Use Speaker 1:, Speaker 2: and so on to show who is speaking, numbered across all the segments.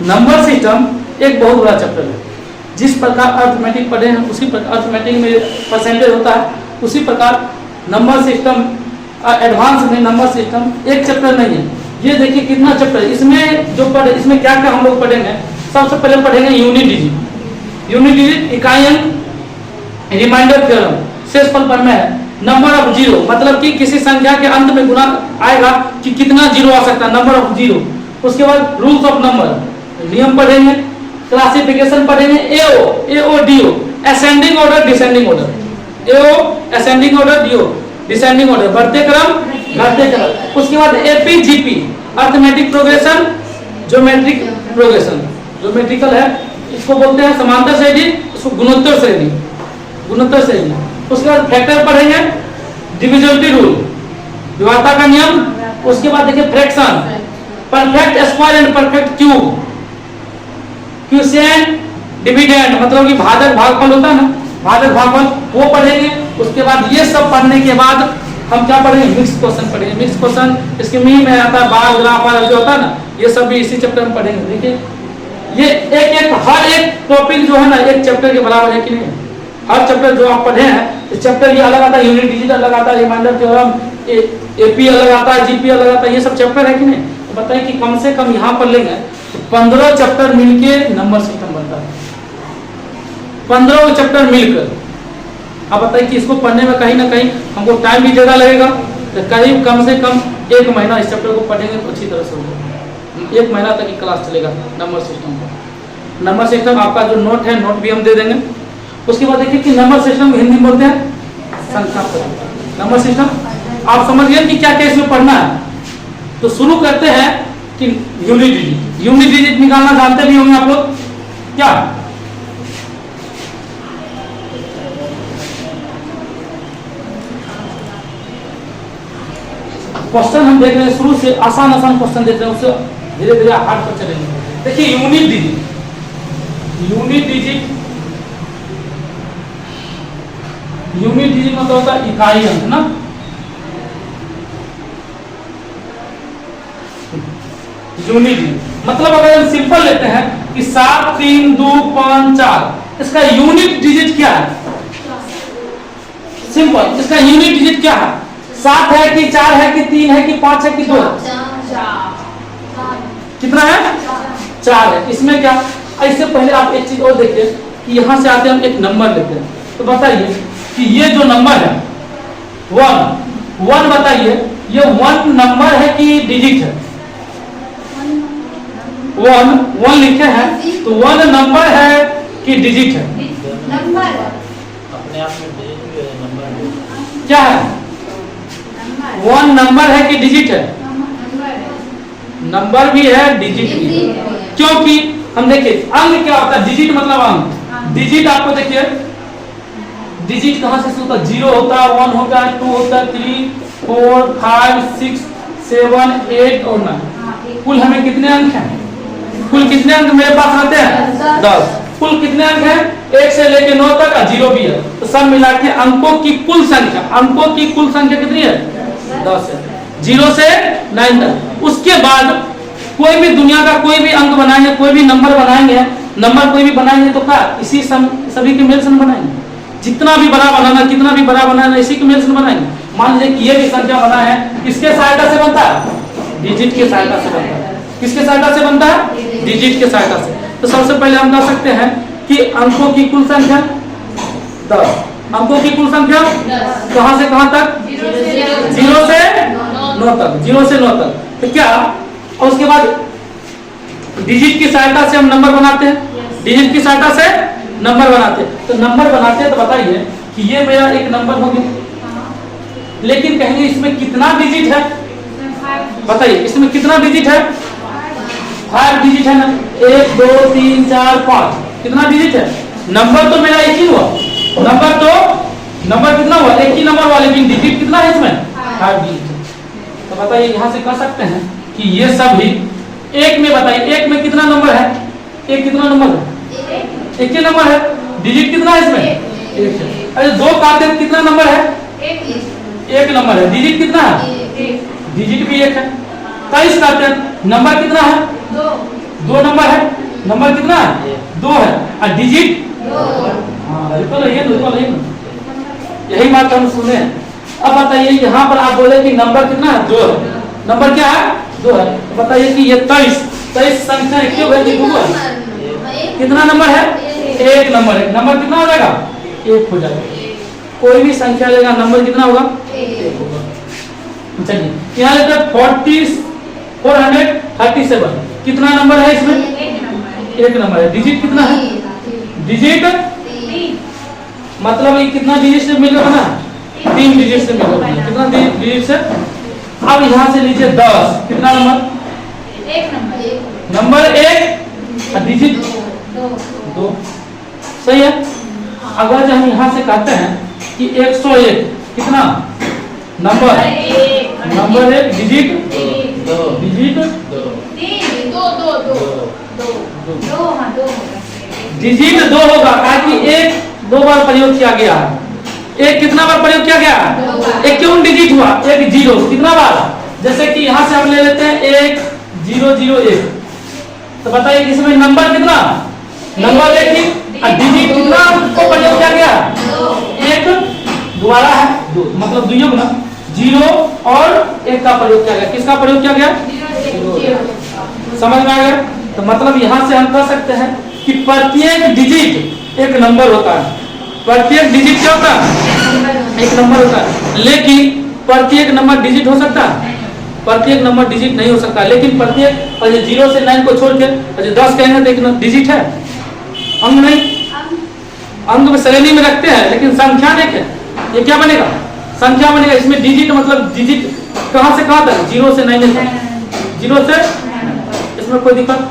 Speaker 1: Number system एक बहुत बड़ा चैप्टर है। जिस प्रकार अर्थमेटिक पढ़े हैं उसी प्रकार अर्थमेटिक में परसेंटेज होता है, उसी प्रकार नंबर सिस्टम एडवांस में नंबर सिस्टम एक चैप्टर नहीं है। ये देखिए कितना चैप्टर है। इसमें जो पढ़े, इसमें क्या क्या हम लोग पढ़ेंगे। सबसे पहले पढ़ेंगे यूनिट डिजिट। यूनिट डिजिट इकाई अंक, रिमाइंडर थ्योरम, शेषफल प्रमेय है, नंबर ऑफ जीरो, मतलब कि किसी संख्या के अंत में गुना आएगा कि कितना जीरो आ सकता है, नंबर ऑफ जीरो। उसके बाद रूल्स ऑफ नंबर, नियम पढ़ेंगे, क्लासिफिकेशन पढ़ेंगे, AO DO, ascending order descending order, AO ascending order, DO descending order, बढ़ते क्रम घटते क्रम। उसके बाद AP GP, arithmetic progression, geometric progression, geometrical है, इसको बोलते हैं समांतर श्रेणी, इसको गुणोत्तर श्रेणी, गुणोत्तर श्रेणी। उसके बाद फैक्टर पढ़ेंगे, डिविजिबिलिटी रूल, विभाज्यता का नियम। उसके बाद देखिए fraction, perfect square and perfect cube, quotient, dividend, मतलब कि भाजक भागफल होता है ना, भाजक भागफल, वो पढ़ेंगे। उसके बाद ये सब पढ़ने के बाद हम क्या पढ़ेंगे, मिक्स क्वेश्चन पढ़ेंगे। मिक्स क्वेश्चन इसके मीन में आता है, बार ग्राफ जो होता है ना, ये सब भी इसी चैप्टर में पढ़ेंगे। देखिए ये एक हर एक टॉपिक जो है ना एक चैप्टर के बराबर है कि नहीं। हर चैप्टर जो आप पढ़े हैं, इस चैप्टर ये अलग आता है, यूनिट डिजिट अलग आता है, रिमाइंडर थ्योरम, एपी अलग आता है, जीपी अलग आता है, ये सब चैप्टर है कि नहीं। तो बताइए कि कम से कम यहाँ पर लेंगे तो 15 चैप्टर मिलके नंबर सिस्टम बनता है, 15 चैप्टर मिलकर। अब बताइए कि इसको पढ़ने में कहीं ना कहीं हमको टाइम भी ज़्यादा लगेगा, तो करीब कम से कम 1 महीना इस चैप्टर को पढ़ेंगे तो अच्छी तरह से होगा। 1 महीना तक की क्लास चलेगा नंबर सिस्टम का। नंबर सिस्टम आपका जो नोट है, नोट भी हम दे देंगे। उसके बाद देखिए कि नंबर सिस्टम हिंदी में बोलते हैं संख्या पद्धति। नंबर सिस्टम आप समझ गए कि क्या क्या इसमें पढ़ना है। तो शुरू करते हैं कि यूनिट डिजिट। यूनिट डिजिट निकालना जानते भी होंगे आप लोग, क्या क्वेश्चन हम देख रहे हैं, शुरू से आसान आसान क्वेश्चन देख रहे हैं, उससे धीरे धीरे हार्ड पर चलेंगे। देखिए unit digit, unit digit, unit digit मतलब होता है इकाई अंक ना। यूनिट डिजिट मतलब अगर हम सिंपल लेते हैं कि 7 3 2 5 4, इसका यूनिट डिजिट क्या है। सिंपल, इसका यूनिट डिजिट क्या है। 7 है कि 4 है कि 3 है कि 5 है कि 2 है, कितना है 4 है। इसमें क्या, इससे पहले आप एक चीज और देखिए कि यहां से आते हम एक नंबर लेते हैं। तो बताइए कि ये जो नंबर है 1 बताइए ये 1 नंबर है कि डिजिट है। 1 लिखे हैं तो 1 नंबर है कि डिजिट है।
Speaker 2: नंबर
Speaker 3: अपने आप में नंबर
Speaker 1: क्या है, 1 नंबर है कि डिजिट है। नंबर भी है, डिजिट भी है। क्योंकि हम देखिए अंक क्या होता है, डिजिट मतलब अंक। डिजिट आपको देखिए डिजिट कहां से शुरू होता है, 0 होता है, 1 होता है, 2 होता है, 3 4 5 6 7 8 और 9। कुल हमें कितने अंक हैं, कुल कितने अंक मेरे पास आते हैं 10। कुल कितने अंक हैं 1 से लेकर 9 तक, 0 भी है। तो सब मिला के अंकों की कुल संख्या, अंकों की कुल संख्या कितनी है 10 है, 0 से 9 तक। उसके बाद कोई भी दुनिया का कोई भी अंक बनाएंगे, कोई भी नंबर बनाएंगे, नंबर कोई भी बनाएंगे तो क्या इसी सभी के मेल से बनाएंगे। जितना भी बड़ा बनाना, कितना भी बड़ा बनाना, इसी के मेल से बनाएंगे। मान लीजिए कि ये भी संख्या बना है, किसके सहायता से बनता है, डिजिट के सहायता से बनता है। किसके सहायता से बनता है, डिजिट के सहायता से। तो सबसे पहले हम कह सकते हैं कि अंकों की कुल संख्या 10। अंकों की कुल संख्या कहां से कहां तक, 0 से 9 तक, 0 से 9 तक। तो क्या, और उसके बाद डिजिट की सहायता से हम नंबर बनाते हैं, डिजिट की सहायता से नंबर बनाते हैं। तो नंबर बनाते हैं तो बताइए कि ये मेरा एक नंबर हो गया, लेकिन कहेंगे इसमें कितना डिजिट है, बताइए इसमें कितना डिजिट है, 5 डिजिट है ना, 1 2 3 4 5, कितना डिजिट है। नंबर तो मेरा एक ही हुआ, नंबर कितना हुआ, एक ही नंबर हुआ, लेकिन डिजिट कितना है इसमें 5 डिजिट। तो बताइए यहां से कह सकते हैं कि ये सभी एक में, बताइए एक में कितना नंबर है, एक कितना नंबर है, एक ही नंबर है। डिजिट कितना है इसमें, एक है। अरे 2 काटे कितना नंबर है, एक नंबर है। डिजिट कितना है, डिजिट भी एक है। 23 काटे नंबर कितना है, 2 नंबर है। नंबर कितना है? 2 है। और डिजिट यही बात हम सुने। अब बताइए यहाँ पर आप बोले कि नंबर कितना है? 2 है। नंबर क्या है? 2 है। तो बताइए कि ये 23 संख्या क्यों है कि 2 है? कितना नंबर है? 1 नंबर है। नंबर कितना हो जाएगा? 1 हो जाएगा। कोई भी संख्या लेगा नंबर कितना होगा? 1 होगा। चलिए यहाँ लेते हैं 437। कितना नंबर है इसमें? 1 नंबर है। डिजिट कितना है? डिजिट मतलब ये कितना डिजिट से मिल रहा है ना? 3 डिजिट से मिल रहा है। कितना डिजिट से? अब यहाँ से लीजिए 10। कितना नंबर?
Speaker 2: 1 नंबर।
Speaker 1: नंबर 1 और डिजिट 2। सही है। अगर हम यहाँ से कहते हैं कि 101 कितना number? Number 1 digit
Speaker 3: 2
Speaker 1: digit
Speaker 3: 2
Speaker 1: digit 2 होगा ताकि 1 2 बार प्रयोग किया गया है। 1 कितना बार प्रयोग किया गया? 1 क्यों डिजिट हुआ? 1 0 कितना बार? जैसे कि यहाँ से हम ले लेते हैं 1 0 0 1। तो बताइए इसमें नंबर कितना? नंबर 1 डिजिट कितना को प्रयोग किया गया? 1 दोबारा है 2 मतलब 2 गुना 0 और 1 का प्रयोग किया गया। किसका प्रयोग किया गया? समझ में आ गया? तो मतलब यहाँ से हम कह सकते हैं कि प्रत्येक डिजिट 1 नंबर होता है। प्रत्येक डिजिट क्या होता है? 1 नंबर होता है। लेकिन प्रत्येक नंबर डिजिट हो सकता है? प्रत्येक नंबर डिजिट नहीं हो सकता। लेकिन प्रत्येक 0 से 9 को छोड़ के 10 कहेंगे तो 1 डिजिट है। अंग नहीं, अंग में श्रेणी में रखते हैं लेकिन संख्या देखें ये क्या बनेगा? संख्या बनेगा। इसमें डिजिट मतलब डिजिट कहां से कहां तक? 0 से 9 तक। 0 से इसमें कोई दिक्कत?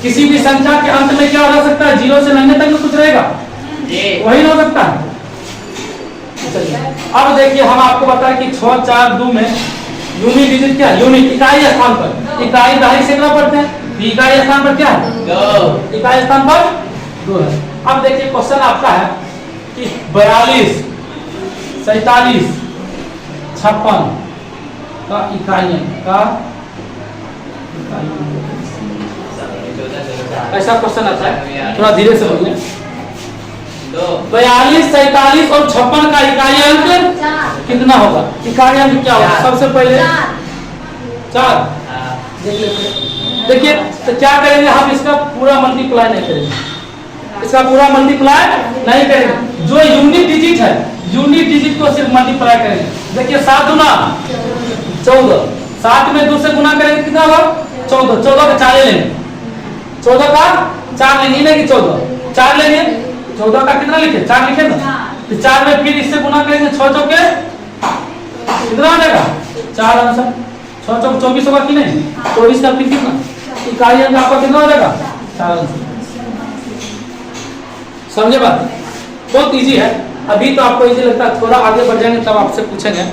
Speaker 1: किसी भी संख्या के अंत में क्या हो सकता है? 0 से 9 तक में कुछ रहेगा? वही हो सकता है। अब देखिए हम आपको बताएं कि 6 4 2 में यूनिट डिजिट क्या? यूनिट इकाई स्थान पर। इकाई दहाई से कितना पढ़ते हैं? इकाई स्थान पर क्या है? 2। इकाई स्थान पर 2 है। अब देखिए क्वेश्चन आपका है कि 42 47 56 का इकाई का ऐसा क्वेश्चन आता है। थोड़ा धीरे से बोलिए। 42 47 और 56 का इकाई अंक कितना होगा? इकाई अंक क्या होगा? सबसे पहले 4 देख लेते हैं। देखिए तो क्या करेंगे हम? इसका पूरा मल्टीप्लाई नहीं करेंगे। इसका पूरा मल्टीप्लाई नहीं करेंगे। जो यूनिट डिजिट है यूनिट डिजिट को सिर्फ मल्टीप्लाई करेंगे। देखिए 7 गुना 14। 7 में 2 से गुना करेंगे कितना होगा? 14। 14 का 4 लेंगे। 14 का 4 लेंगे नहीं कि 14 4 लेंगे। 14 का कितना लिखे? 4 लिखे ना। तो 4 में फिर इससे गुना करेंगे 6 चौके कितना आ जाएगा? 4 आंसर। 6 चौक 24 होगा कि नहीं? 24 का फिर कितना? इकाई अंक आपका कितना हो जाएगा? 4 आंसर। समझे बात? बहुत इजी है। अभी तो आपको इजी लगता है, थोड़ा आगे बढ़ जाएंगे तब आपसे पूछेंगे।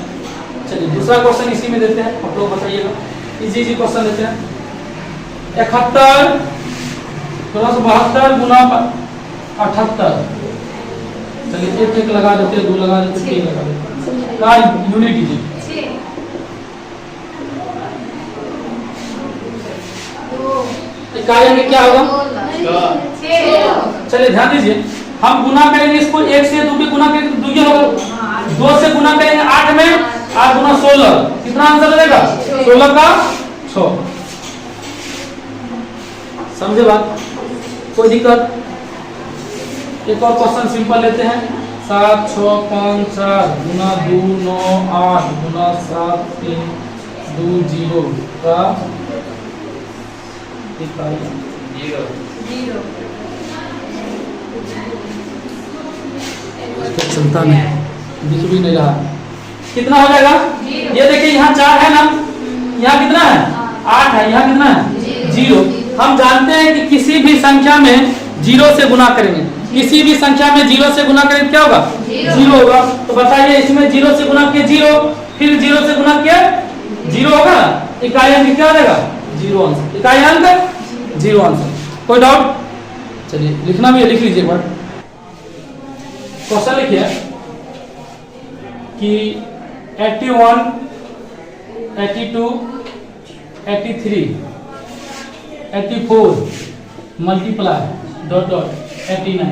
Speaker 1: चलिए दूसरा क्वेश्चन इसी में देते हैं। आप लोग बताइएगा। इजी इजी क्वेश्चन देते हैं। 71 + 72 गुना 78। चलिए 1 लगा देते हैं, 2 लगा देते हैं, 3 लगा देते हैं। का यूनिट डिजिट इकाई में क्या होगा? चलिए ध्यान दीजिए। हम गुना करेंगे इसको 1 से 2 पे गुना करेंगे तो 2 होगा। 2 से गुना करेंगे 8 में 8 गुना 16 कितना आंसर रहेगा? 16 का 6। समझे बात? कोई दिक्कत? एक और क्वेश्चन सिंपल लेते हैं। 7 6 5 4 गुना 2 9 8 गुना 7 3 2 0 का इकाई
Speaker 3: 0
Speaker 1: चलता नहीं, दिख भी नहीं रहा। कितना हो जाएगा? ये देखिए यहाँ 4 है ना, यहाँ कितना है? 8 है। यहाँ कितना है? 0। हम जानते हैं कि किसी भी संख्या में 0 से गुना करेंगे। किसी भी संख्या में 0 से गुना करेंगे क्या होगा? 0 होगा। तो बताइए इसमें 0 से गुना किया 0, फिर 0 से गुना किया 0 होगा। इकाई अंक क्या रहेगा? 0 आंसर। इकाई अंक 0 आंसर। कोई डाउट? चलिए लिखना भी है, लिख लीजिए एक बार। क्वेश्चन लिखिए कि 81 82, 83, 84 मल्टीप्लाई डॉट डॉट 89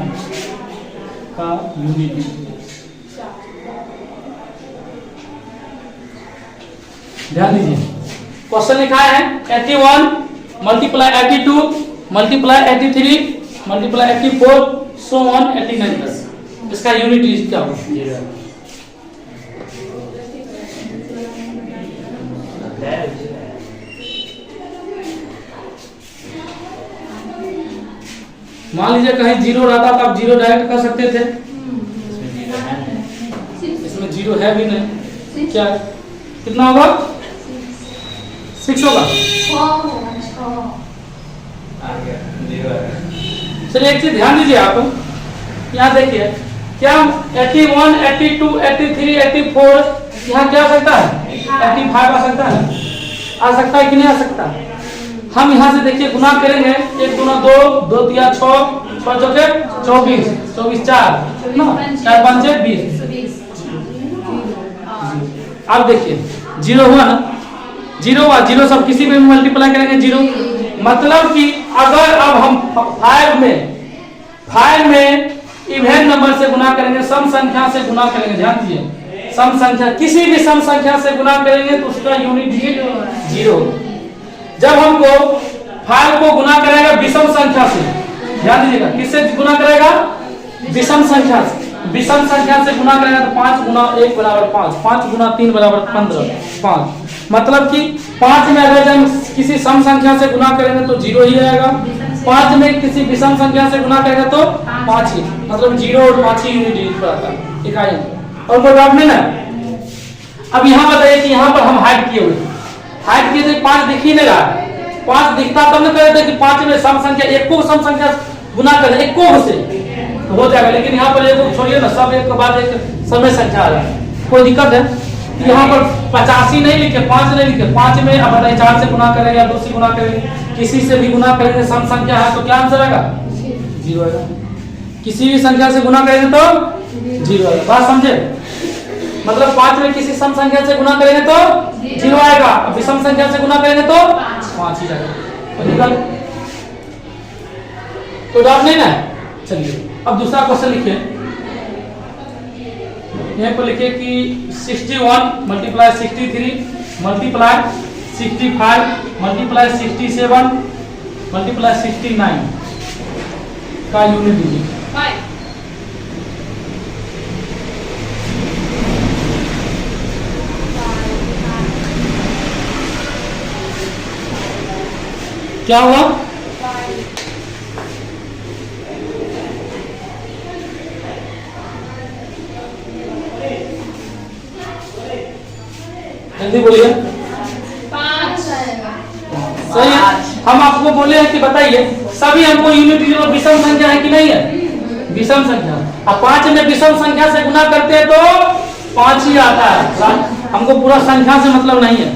Speaker 1: का यूनिट। ध्यान दीजिए, क्वेश्चन लिखा है 81 multiply 82 multiply 83 multiply 84 so on 89 तक। इसका यूनिट क्या होगा? मान लीजिए कहीं जीरो रहता तो आप जीरो डायरेक्ट कर सकते थे, इसमें जीरो है भी नहीं। क्या कितना होगा? 6 होगा। चलिए एक चीज ध्यान दीजिए, आप यहाँ देखिए क्या 81, 82, 83, 84 यहाँ क्या आ सकता है? 85 आ सकता है, आ सकता है कि नहीं आ सकता? हम यहाँ से देखिए गुना करेंगे, 1 दूना 2, 2 तिया 6, 6 चौके 24, 24 4 ना 4 5 20। अब देखिए जीरो हुआ ना, जीरो हुआ, जीरो सब किसी में मल्टीप्लाई करेंगे जीरो। मतलब कि अगर अब हम 5 में इवन नंबर से गुना करेंगे, सम संख्या से गुना करेंगे, ध्यान दीजिए सम संख्या किसी भी सम संख्या से गुना करेंगे तो उसका यूनिट डिजिट जीरो। जब हमको 5 को गुना करेगा विषम संख्या से, ध्यान दीजिएगा किससे गुना करेगा? विषम संख्या से। विषम संख्या से गुना करेगा तो 5 गुना 1 बराबर 5, 5 गुना 3 बराबर 15, 5। मतलब कि 5 में अगर हम किसी सम संख्या से गुना करेंगे तो जीरो ही आएगा, 5 में किसी विषम संख्या से गुना करेगा तो 5 ही, मतलब 0 और 5 ही यूनिट डिजिट पर आता है इकाई। और कोई बात नहीं ना। अब यहाँ बताइए कि यहाँ पर हम हाइड किए हुए, हाइड किए थे 5 दिख ही नहीं रहा, 5 दिखता तब न कहते कि 5 में सम संख्या एक को सम संख्या गुना करें एक को से तो हो जाएगा, लेकिन यहाँ पर एक छोड़िए ना, सब एक के बाद एक समय संख्या आ रहा है, कोई दिक्कत है? यहाँ पर 85 नहीं लिखे, 5 नहीं लिखे, 5 में अब बताइए 4 से गुना करेंगे या 2 से गुना करेंगे, किसी से भी गुना करेंगे सम संख्या है तो क्या आंसर आएगा? जीरो आएगा। किसी भी संख्या से गुना करेंगे तो जीरो आएगा। बात समझे? मतलब 5 में किसी सम संख्या से गुना करेंगे तो जीरो आएगा, विषम संख्या से गुना करेंगे तो 5 ही आएगा। तो डाउट नहीं ना? चलिए अब दूसरा क्वेश्चन लिखिए, यहाँ पर लिखिए कि 61 मल्टीप्लाई 63 मल्टीप्लाई 65 मल्टीप्लाई 67 मल्टीप्लाई 69 का यूनिट डिजिट। क्या हुआ? जल्दी बोलिए।
Speaker 2: 5
Speaker 1: सही है। हम आपको बोले हैं कि बताइए सभी हमको यूनिट डिजिट विषम संख्या है कि नहीं है? विषम संख्या। अब 5 में विषम संख्या से गुना करते हैं तो 5 ही आता है। हमको पूरा संख्या से मतलब नहीं है,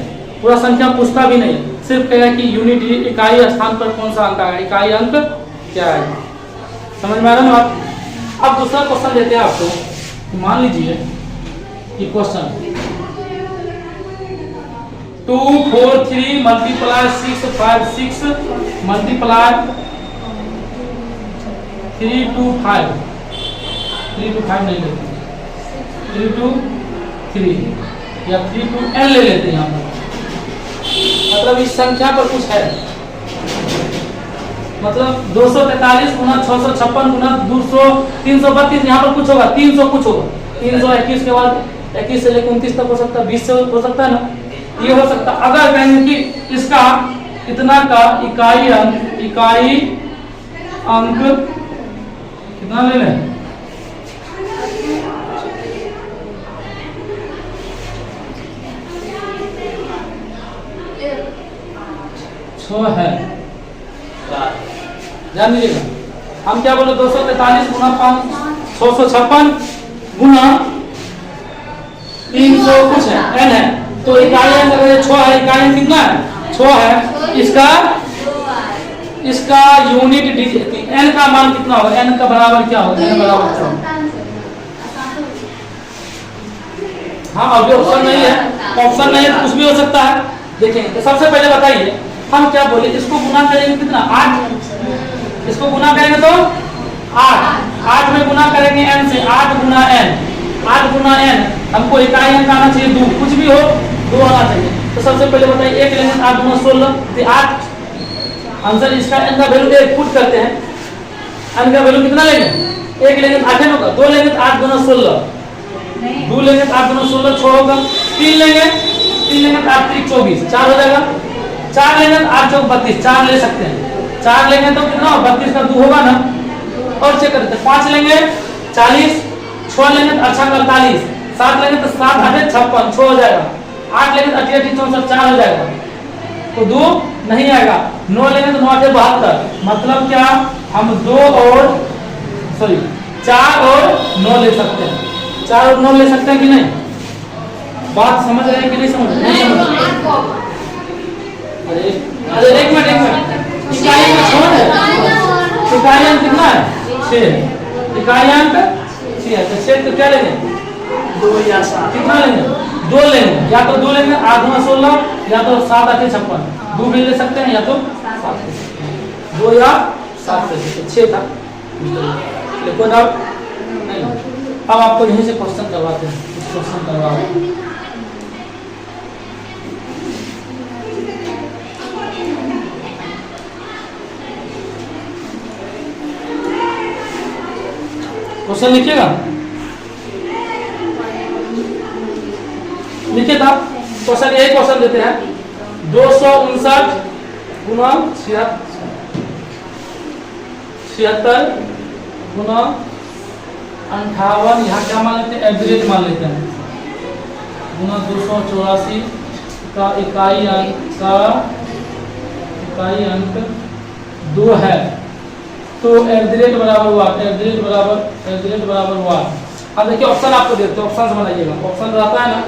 Speaker 1: पूरा संख्या पूछता भी नहीं, सिर्फ कहेगा कि यूनिट इकाई स्थान पर कौन सा अंक आएगा, इकाई अंक क्या है। समझ में आ रहा है ना आप? अब दूसरा क्वेश्चन देते हैं आपको। मान लीजिए कि क्वेश्चन 2 4 3 मल्टीप्लाई 6 5 6 मल्टीप्लाई 3 2 5 3 2 5 नहीं लेते, 3 2 3 या 3 2 n ले लेते हैं यहाँ पर। मतलब इस संख्या पर कुछ है, मतलब 243 गुना 656 गुना 200 332, यहाँ पर कुछ होगा 300 कुछ होगा, 321 के बाद 21 से लेकर 29 तक हो सकता है, 20 से हो सकता है ना, ये हो सकता। अगर कहेंगे कि इसका इतना का इकाई अंक कितना ले लें? है, ध्यान दीजिएगा। हम क्या बोले 243 गुना 5 656 गुना 300 कुछ है n है, तो इकाई अंक अगर 6 है, इकाई अंक कितना है? 6 है। इसका यूनिट डिजिट n का मान कितना होगा? n का बराबर क्या होगा? n बराबर 6। हाँ अभी ऑप्शन नहीं है, ऑप्शन नहीं है तो कुछ भी हो सकता है। देखेंगे तो सबसे पहले बताइए हम क्या बोले, इसको गुना करेंगे कितना 8, इसको गुना करेंगे तो 8 में गुना करेंगे n से, 8 गुना n, 8 गुना n, हमको इकाई अंक आना चाहिए 2, कुछ भी हो 2 आना चाहिए। तो सबसे पहले बताइए 1 लेंगे 8 गुना 16 तो 8, आंसर इसका n का वैल्यू 1 पुट करते हैं, n का वैल्यू कितना लेंगे 1 लेंगे तो 8 होगा, 2 लेंगे तो 8 गुना 16, 2 लेंगे तो 8 गुना 16 6 होगा, 3 लेंगे तो 8 3 24 4 हो जाएगा, 4 लेंगे तो 8 चौक 32 4 ले सकते हैं, 4 लेंगे तो कितना 32 का 2 होगा ना। और चेक करते हैं 5 लेंगे 40, 6 लेंगे तो 48, 7 लेंगे तो 7 8 56 6 हो जाएगा, 8 लेंगे तो 88 64 4 हो जाएगा, तो 2 नहीं आएगा। 9 लेंगे तो 9 8 72, मतलब क्या हम 4 और 9 ले सकते हैं, 4 और 9 ले सकते हैं कि नहीं, बात समझ रहे हैं कि नहीं समझ रहे? अरे एक मिनट इकाई अंक छोड़ है, इकाई अंक कितना है 6, इकाई अंक 6 है, तो 6 तो क्या लेंगे
Speaker 3: 2 या 7
Speaker 1: कितना लेंगे 2 लेंगे, या तो 2 लेंगे 8 गुना 16 या तो 7 8 56, 2 भी ले सकते हैं या तो 7 ले सकते हैं, 2 या 7 ले सकते हैं, 6 था। लेकिन अब आपको यहीं से क्वेश्चन करवाते हैं, क्वेश्चन करवा क्वेश्चन लिखिएगा, लिखिए था क्वेश्चन, यही क्वेश्चन देते हैं 259 गुना 76 गुना 58, यहाँ क्या मान लेते हैं एवरेज मान लेते हैं, गुना 284 का इकाई अंक 2 है, तो एवरेज बराबर वाट, एवरेज बराबर वाट। अब देखिए ऑप्शन आपको देते हैं, ऑप्शन बनाइएगा, ऑप्शन रहता है ना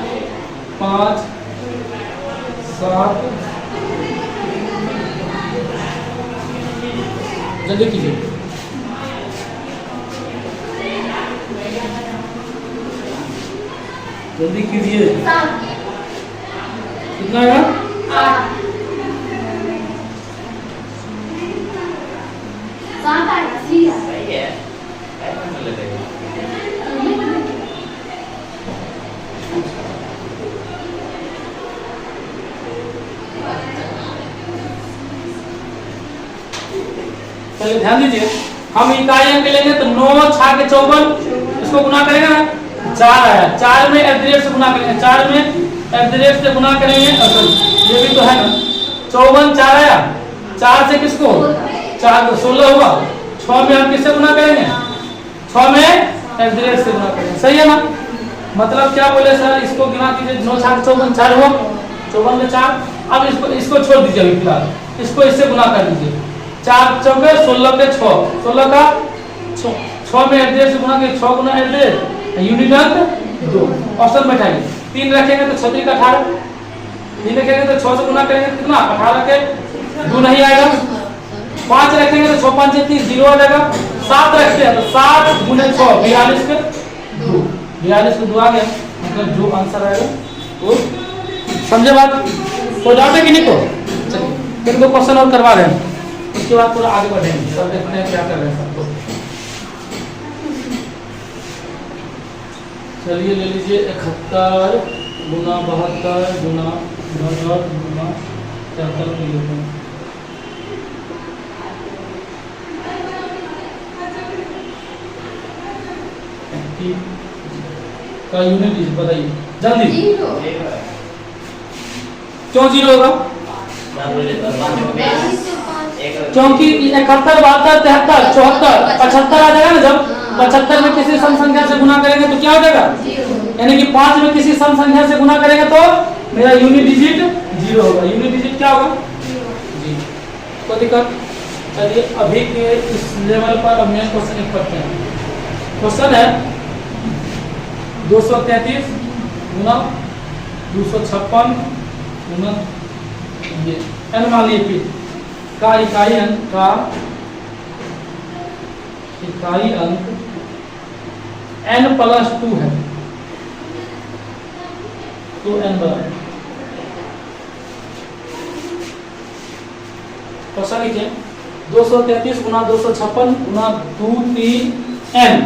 Speaker 1: 5 7, जल्दी कीजिए, जल्दी कीजिए, कितना है
Speaker 2: 7
Speaker 3: सही है, ऐसा मिल लेगा।
Speaker 1: चलिए ध्यान दीजिए, हम इकाई अंक लेंगे तो 9 6 के 54, इसको गुना करेंगे ना 4 आया, 4 में एवरेज से गुना करेंगे, 4 में एवरेज से गुना करेंगे, ये भी तो है ना 54 4 आया, 4 से किसको 4 तो 16 होगा, 6 में हम किससे गुना करेंगे 6 में एवरेज से गुना करेंगे, सही है ना। मतलब क्या बोले सर, इसको गुना कीजिए 9 6 54 4 हुआ, 54 में 4, अब इसको छोड़ दीजिए अभी फिलहाल, इसको इससे गुना कर दीजिए, 4 चौके 16 के 6, 16 का 6 में एवरेज से गुना के 6 गुना एवरेज यूनिट अंक 2, ऑप्शन बैठाइए, 3 रखेंगे तो 6 का 18, 3 रखेंगे तो 6 से गुना करेंगे तो कितना 18 के 2 नहीं आएगा, 5 रखेंगे तो 6 5 30 0 आ जाएगा, 7 रखते हैं तो 7 गुने 6 42 के 2, 42 के 2 आ गया, मतलब जो आंसर आएगा वो, समझे बात, कोई डाउट है कि नहीं? तो चलिए 1 2 क्वेश्चन और करवा रहे हैं, उसके बाद पूरा आगे बढ़ेंगे, सब देखते हैं क्या कर रहे हैं सबको। चलिए ले लीजिए 71 गुना 72 गुना 69 गुना 73 के लेते हैं, का यूनिट बताइए जल्दी, क्यों 0 होगा? क्योंकि 71 72 73 74 75 आ जाएगा ना, जब 75 में किसी सम संख्या से गुना करेंगे तो क्या हो जाएगा, यानी कि 5 में किसी सम संख्या से गुना करेंगे तो मेरा यूनिट डिजिट 0 होगा, यूनिट डिजिट क्या होगा जी, कोई दिक्कत। चलिए अभी के इस लेवल पर अब मेन क्वेश्चन पढ़ते हैं। क्वेश्चन है 233 गुना 256 गुना ये n मान लीजिए का इकाई अंक n + 2 है, तो n बराबर क्वेश्चन लिखिए 233 गुना 256 गुना 2 3 n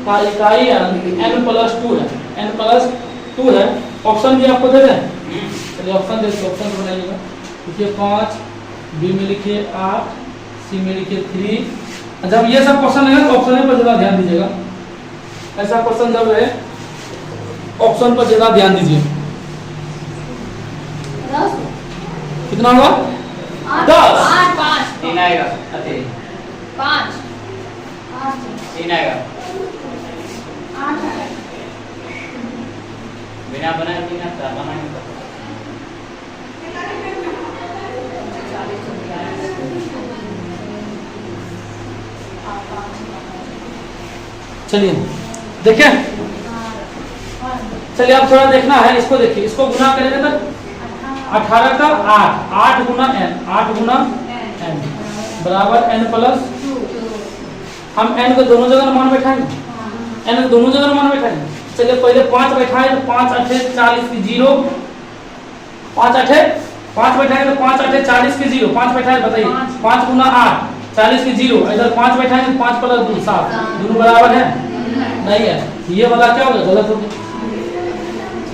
Speaker 1: का इकाई n प्लस 2 है, n प्लस 2 है। ऑप्शन भी आपको दे दें, चलिए ऑप्शन देखिए, ऑप्शन बनाइएगा। लिखिए 5, बी में लिखिए 8, सी में लिखिए 3। जब ये सब क्वेश्चन है तो ऑप्शन पर ज्यादा ध्यान दीजिएगा। ऐसा क्वेश्चन जब है ऑप्शन पर ज्यादा ध्यान दीजिए। कितना हुआ? 10।
Speaker 3: 3 आएगा,
Speaker 2: 5
Speaker 3: 3 आएगा, बिना बनाए बिना बनाए
Speaker 1: चलिए देखिए, चलिए अब थोड़ा देखना है, इसको देखिए, इसको गुना करेंगे तो 18 का 8 गुना n, 8 गुना n बराबर n प्लस। हम n को दोनों जगह मान बैठाएंगे, n को दोनों जगह मान बैठाएंगे। चलिए पहले 5 बैठाए तो 5 8 40 की 0, 5 8 5 बैठाए तो 5 8 40 की 0, 5 बैठाए बताइए 5 गुना 8 40 की 0, इधर 5 बैठाएंगे 5 प्लस 2 7, दोनों बराबर है नहीं है। ये वाला क्या होगा? गलत हो गया,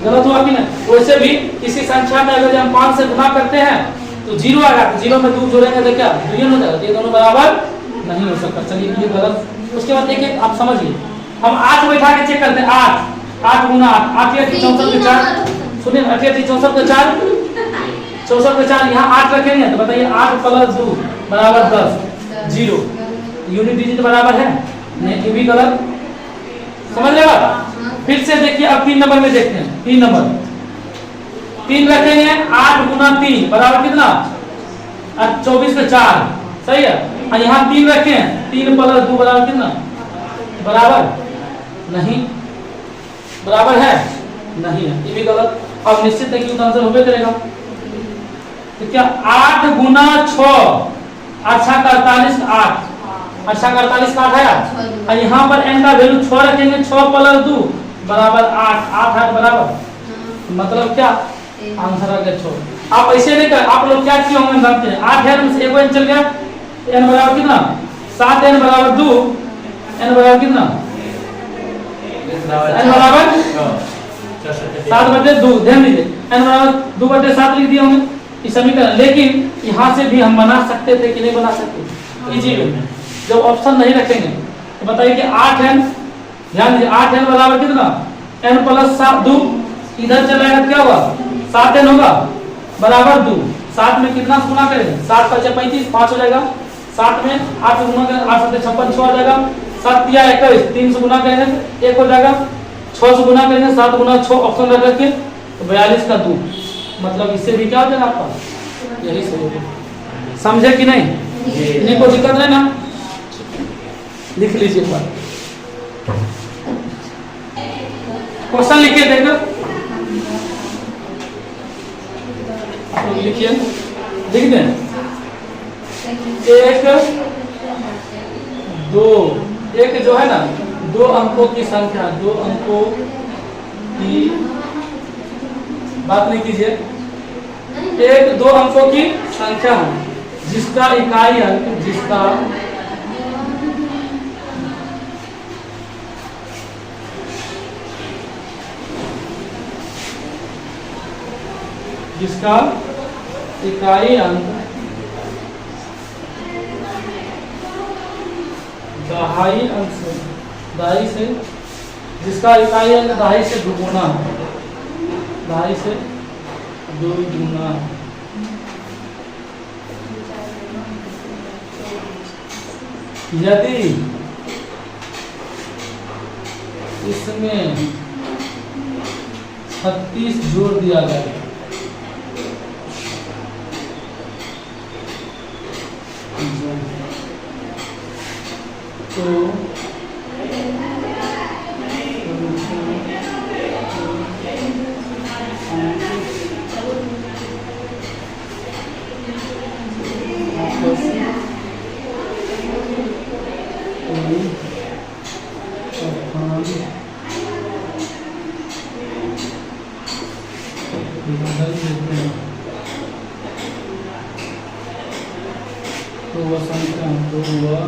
Speaker 1: गलत हुआ कि नहीं? वैसे भी किसी संख्या में अगर हम 5 से गुना करते हैं तो 0 आएगा, 0 में 2 जोड़ेंगे तो क्या 2 हो जाएगा, ये दोनों बराबर नहीं हो सकता। चलिए ये गलत। उसके बाद देखिए आप समझिए, हम 8 बैठा के चेक करते हैं, 8 गुना 8 8 64 के 4, सुनिए 8 8 64 के 4, 64 के 4, यहाँ 8 रखेंगे तो बताइए 8 प्लस 2 बराबर 10, 0 यूनिट डिजिट बराबर है नहीं, ये भी गलत। समझ रहे आप? फिर से देखिए, अब 3 नंबर में देखते हैं। 3 नंबर 3 रखेंगे, 8 गुना 3 बराबर कितना? 24 के 4, सही है। और यहाँ 3 रखे हैं, 3 प्लस 2 बराबर कितना? बराबर नहीं, बराबर है नहीं है, ये भी गलत। अब निश्चित है कि उसका आंसर होबे करेगा। तो क्या 8 गुना 6, अच्छा का 48 8, अच्छा का 48 का 8 आया। और यहाँ पर n का वैल्यू 6 रखेंगे, 6 प्लस 2 बराबर 8, 8 8 बराबर, मतलब क्या आंसर आ गया 6। आप ऐसे नहीं कर, आप लोग क्या किए होंगे जानते हैं, 8 है से 1 चल गया, n बराबर कितना? 7 n बराबर 2, n बराबर कितना? n बराबर 7/2, ध्यान दीजिए n बराबर 2/7 लिख दिए होंगे इस समीकरण। लेकिन यहाँ से भी हम बना सकते थे कि नहीं बना सकते? इजी वे में जब ऑप्शन नहीं रखेंगे तो बताइए कि 8n, ध्यान दीजिए 8n बराबर कितना? n प्लस 2, इधर चलाएगा क्या होगा? 7n होगा बराबर 2, 7 में कितना गुना करेंगे? 7 5 35, 5 हो जाएगा। 7 में 8 गुना करेंगे, 8 7 56, 6 हो जाएगा। 7 या 21, 3 से गुना करेंगे 1 हो जाएगा। 6 से गुना करेंगे, 7 गुना 6 ऑप्शन रख करके तो 42 का 2, मतलब इससे भी क्या हो जाएगा आपका? यही सही होगा। समझे कि नहीं? इन्हीं को दिक्कत है ना, लिख लीजिए एक बार क्वेश्चन लिखिए, देखो आप लोग लिखिए, लिख दें 1 2, एक जो है ना 2 अंकों की संख्या, 2 अंकों की बात नहीं कीजिए, 1 2 अंकों की संख्या है जिसका इकाई अंक, जिसका इकाई अंक दहाई अंक से, दहाई से, जिसका इकाई अंक दहाई से दुगुना है, दहाई से दुगुना है। यदि इसमें 36 जोड़ दिया जाए तो लेते हैं। तो वह संख्या तो वह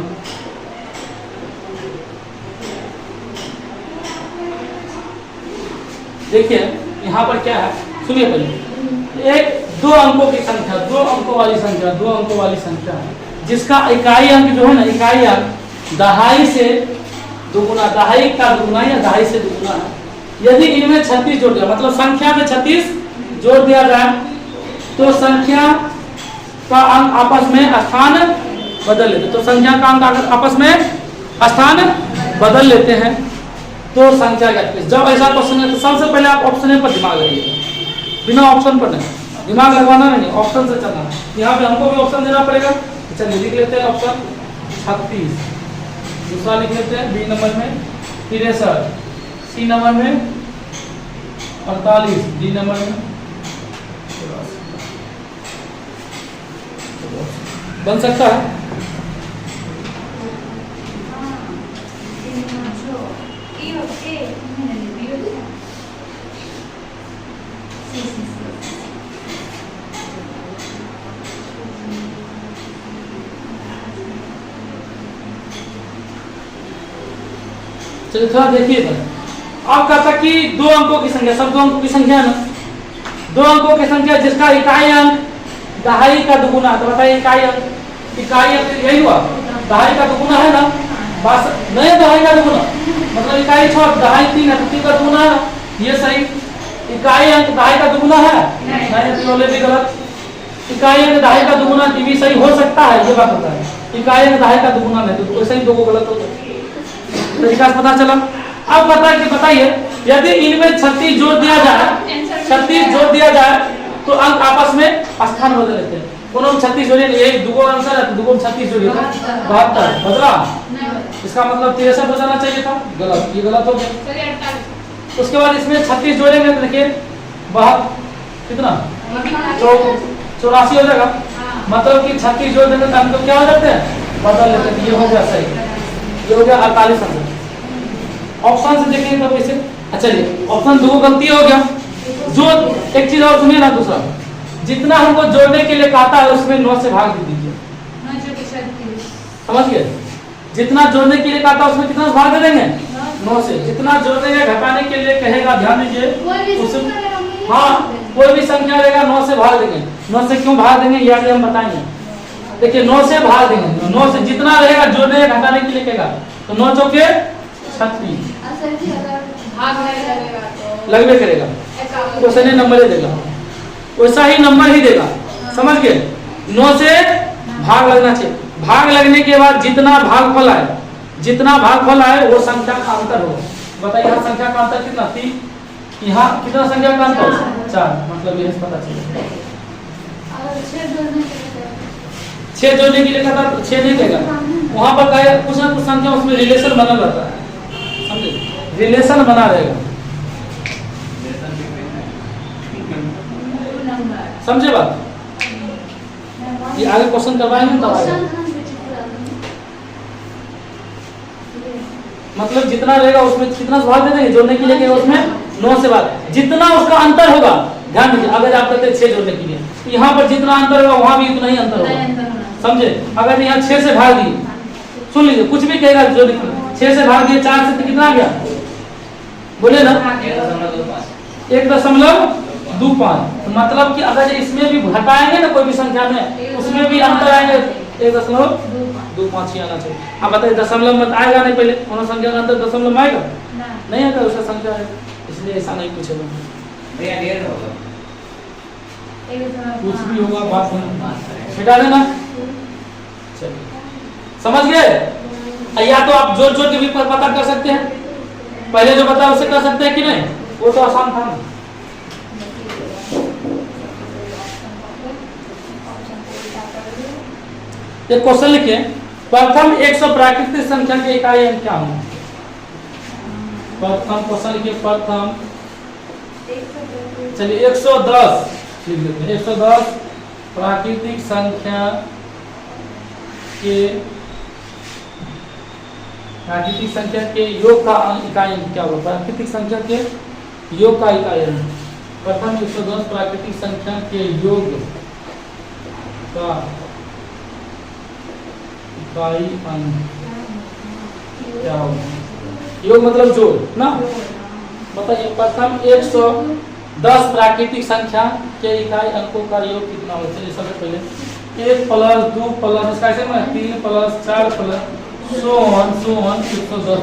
Speaker 1: देखिए यहाँ पर क्या है, सुनिए पहले। एक 2 अंकों की संख्या, 2 अंकों वाली संख्या, 2 अंकों वाली संख्या जिसका इकाई अंक जो है ना, इकाई अंक दहाई से दुगुना, दहाई का दुगुना या दहाई से दुगुना है। यदि इनमें 36 जोड़ दिया, मतलब संख्या में 36 जोड़ दिया जाए तो संख्या का अंक आपस में स्थान बदल लेते, तो संख्या का अंक आपस में स्थान बदल लेते हैं तो संख्या क्या। जब ऐसा क्वेश्चन है तो सबसे पहले आप ऑप्शन ए पर दिमाग लगाइए, बिना ऑप्शन पर नहीं, दिमाग लगवाना नहीं, ऑप्शन से चलना। यहाँ पे हमको भी ऑप्शन देना पड़ेगा। चलिए लिख लेते हैं ऑप्शन 36, दूसरा लिख लेते हैं बी नंबर में 63, सी नंबर में 48, डी नंबर में 84। बन सकता है। चलिए थोड़ा देखिए सर, आप कहता कि 2 अंकों की संख्या, सब 2 अंकों की संख्या है ना, 2 अंकों की संख्या जिसका इकाई अंक दहाई का दुगुना, तो बताइए इकाई अंक यही हुआ, दहाई का दुगुना है ना, बस नहीं दहाई का दुगुना, मतलब इकाई 6 दहाई 3 है तो 3 का दुगुना है, ये सही। इकाई अंक दहाई का दुगुना है नहीं, तो भी गलत। इकाई अंक दहाई का दुगुना भी सही हो सकता है, ये बात होता है। इकाई अंक दहाई का दुगुना नहीं तो वैसे ही 2 गलत हो गए, तरीका से पता चला। अब बताइए यदि इनमें 36 जोड़ दिया जाए, 36 जोड़ दिया जाए तो अंक आपस में स्थान बदल लेते हैं। दोनों 36 जोड़े, एक दुगो आंसर है तो दुगो 36 जोड़िए 72 बदला, इसका मतलब 63 हो जाना चाहिए था, गलत, ये गलत हो गया। उसके बाद इसमें 36 जोड़ेंगे तो देखिए कितना 84 हो जाएगा, मतलब कि 36 जोड़ देंगे तो हम तो क्या हो जाते हैं, बदल लेते हैं। ये हो गया सही, ये हो गया 48 आंसर। ऑप्शन से देखेंगे तो वैसे चलिए ऑप्शन 2 गलती हो गया। जो एक चीज और सुनिए ना, दूसरा जितना हमको जोड़ने के लिए कहता है उसमें 9 से भाग दीजिए, समझ गए। जितना जोड़ने के लिए कहता है उसमें कितना भाग दे देंगे, 9 से। जितना जोड़ने या घटाने के लिए कहेगा, ध्यान दीजिए उसमें, हाँ कोई भी संख्या रहेगा 9 से भाग देंगे। 9 से क्यों भाग देंगे ये आगे हम बताएंगे। देखिए 9 से भाग देंगे, 9 से जितना रहेगा जोड़ने या घटाने के लिए कहेगा तो 9 चौके 36 लगने करेगा, वैसे नहीं नंबर ही देगा, वैसा ही नंबर ही देगा, समझ गए। 9 से भाग लगना चाहिए, भाग लगने के बाद जितना भागफल आए, जितना भागफल आए वो संख्या का अंतर होगा। बताइए यहाँ संख्या का अंतर कितना, 3, यहाँ कितना संख्या का अंतर 4, मतलब ये पता चलेगा। 6 जोड़ने के लिए कहता तो 6 नहीं देगा, वहां पर कहे कुछ ना कुछ संख्या उसमें रिलेशन बना रहता है, समझे, रिलेशन बना रहेगा, समझे बात। ये आगे क्वेश्चन करवाएंगे तब आएगा, मतलब जितना रहेगा उसमें कितना भाग दे देंगे, जोड़ने के लिए उसमें 9 से भाग, जितना उसका अंतर होगा। ध्यान दीजिए, अगर आप कहते हैं 6 जोड़ने के लिए तो यहाँ पर जितना अंतर होगा वहां भी उतना ही अंतर होगा, समझे। अगर यहाँ 6 से भाग दिए, सुन लीजिए कुछ भी कहेगा, जो 6 से भाग दिए 4 से तो कितना आ गया, बोले ना 1.25, तो मतलब कि अगर इसमें भी घटाएंगे ना कोई भी संख्या में, उसमें भी अंतर आएंगे, 1.25 ही आना चाहिए। अब बताइए दशमलव में आएगा नहीं, पहले कोनो संख्या का अंतर दशमलव में आएगा नहीं आएगा, उसका संख्या है, इसलिए ऐसा नहीं पूछेगा, कुछ भी होगा बात मिटा देना। चलिए समझ गए। या तो आप जोड़ जोड़ के भी पता कर सकते हैं, पहले जो बताया उसे कर सकते हैं कि नहीं, वो तो आसान था ना। एक क्वेश्चन लिखिए, प्रथम 100 प्राकृतिक संख्या के इकाई अंक क्या होंगे। प्रथम क्वेश्चन लिखिए, प्रथम चलिए 110 लिख लेते हैं। 110 प्राकृतिक संख्या के योग का इकाई अंक क्या होगा। प्राकृतिक संख्या के योग का इकाई अंक प्रथम 110 प्राकृतिक संख्या के योग का इकाई अंक क्या होगा? योग मतलब जोड़ ना। बताइए प्रथम 110 प्राकृतिक संख्या के इकाई अंकों का योग कितना होगा? चलिए सबसे पहले 1 प्लस 2 प्लस इसका ऐसे में 3 प्लस 4 प्लस सो ऑन 110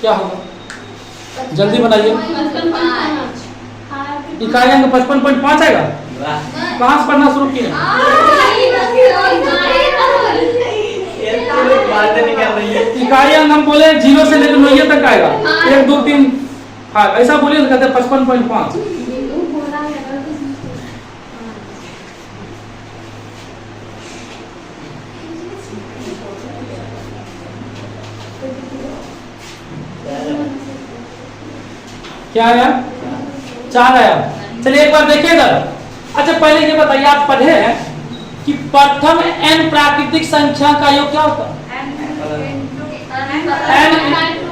Speaker 1: क्या होगा? जल्दी बनाइए। इकाई अंक 55.5 आएगा।
Speaker 3: वाह
Speaker 1: कहाँ से पढ़ना शुरू किए?
Speaker 3: बात निकल रही है।
Speaker 1: इकाई अंक हम बोले 0 से लेकर 9 तक आएगा। 1 2 3 हाँ ऐसा बोलिए तो कहते हैं 55.5। क्या आया? 4 आया। चलिए एक बार देखिएगा। अच्छा पहले ये बताइए, आप पढ़े हैं कि प्रथम n प्राकृतिक संख्या का योग क्या होता है? n